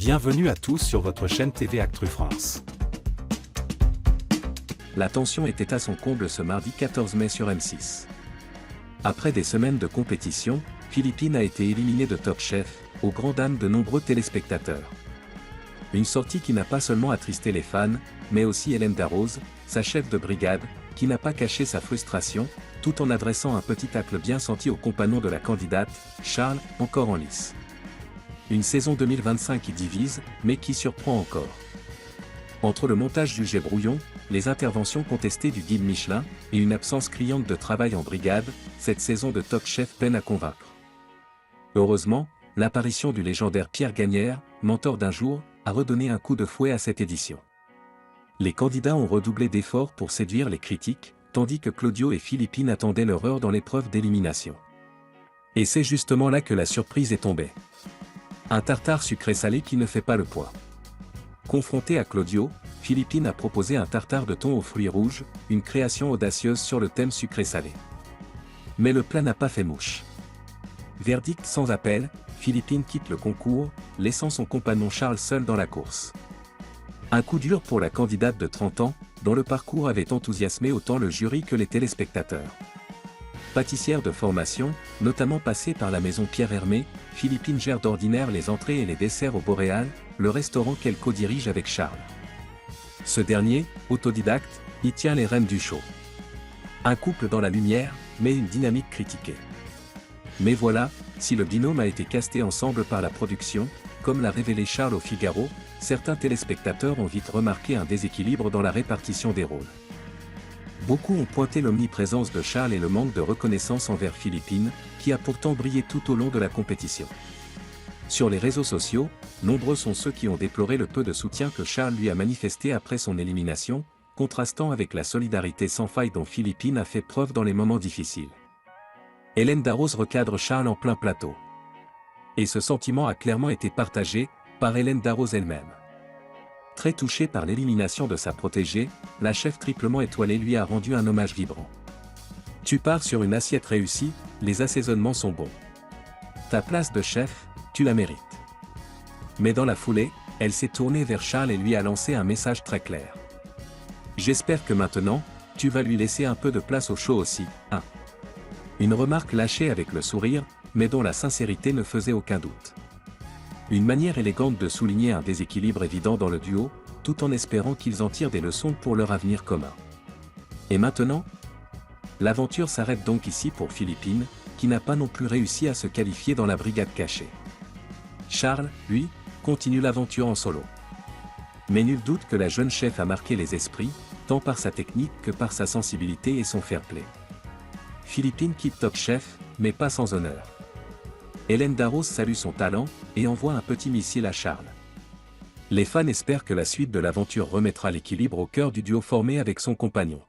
Bienvenue à tous sur votre chaîne TV Actu France. La tension était à son comble ce mardi 14 mai sur M6. Après des semaines de compétition, Philippines a été éliminée de Top Chef, au grand dam de nombreux téléspectateurs. Une sortie qui n'a pas seulement attristé les fans, mais aussi Hélène Darroze, sa chef de brigade, qui n'a pas caché sa frustration, tout en adressant un petit tacle bien senti au compagnon de la candidate, Charles, encore en lice. Une saison 2025 qui divise, mais qui surprend encore. Entre le montage jugé brouillon, les interventions contestées du guide Michelin, et une absence criante de travail en brigade, cette saison de Top Chef peine à convaincre. Heureusement, l'apparition du légendaire Pierre Gagnère, mentor d'un jour, a redonné un coup de fouet à cette édition. Les candidats ont redoublé d'efforts pour séduire les critiques, tandis que Claudio et Philippines attendaient leur heure dans l'épreuve d'élimination. Et c'est justement là que la surprise est tombée. Un tartare sucré-salé qui ne fait pas le poids. Confronté à Claudio, Philippines a proposé un tartare de thon aux fruits rouges, une création audacieuse sur le thème sucré-salé. Mais le plat n'a pas fait mouche. Verdict sans appel, Philippines quitte le concours, laissant son compagnon Charles seul dans la course. Un coup dur pour la candidate de 30 ans, dont le parcours avait enthousiasmé autant le jury que les téléspectateurs. Pâtissière de formation, notamment passée par la maison Pierre Hermé, Philippines gère d'ordinaire les entrées et les desserts au Boréal, le restaurant qu'elle co-dirige avec Charles. Ce dernier, autodidacte, y tient les rênes du show. Un couple dans la lumière, mais une dynamique critiquée. Mais voilà, si le binôme a été casté ensemble par la production, comme l'a révélé Charles au Figaro, certains téléspectateurs ont vite remarqué un déséquilibre dans la répartition des rôles. Beaucoup ont pointé l'omniprésence de Charles et le manque de reconnaissance envers Philippines, qui a pourtant brillé tout au long de la compétition. Sur les réseaux sociaux, nombreux sont ceux qui ont déploré le peu de soutien que Charles lui a manifesté après son élimination, contrastant avec la solidarité sans faille dont Philippines a fait preuve dans les moments difficiles. Hélène Darroze recadre Charles en plein plateau. Et ce sentiment a clairement été partagé par Hélène Darroze elle-même. Très touchée par l'élimination de sa protégée, la chef triplement étoilée lui a rendu un hommage vibrant. Tu pars sur une assiette réussie, les assaisonnements sont bons. Ta place de chef, tu la mérites. Mais dans la foulée, elle s'est tournée vers Charles et lui a lancé un message très clair. J'espère que maintenant, tu vas lui laisser un peu de place au show aussi, hein. Une remarque lâchée avec le sourire, mais dont la sincérité ne faisait aucun doute. Une manière élégante de souligner un déséquilibre évident dans le duo, tout en espérant qu'ils en tirent des leçons pour leur avenir commun. Et maintenant ? L'aventure s'arrête donc ici pour Philippines, qui n'a pas non plus réussi à se qualifier dans la brigade cachée. Charles, lui, continue l'aventure en solo. Mais nul doute que la jeune chef a marqué les esprits, tant par sa technique que par sa sensibilité et son fair-play. Philippines quitte Top Chef, mais pas sans honneur. Hélène Darroze salue son talent, et envoie un petit missile à Charles. Les fans espèrent que la suite de l'aventure remettra l'équilibre au cœur du duo formé avec son compagnon.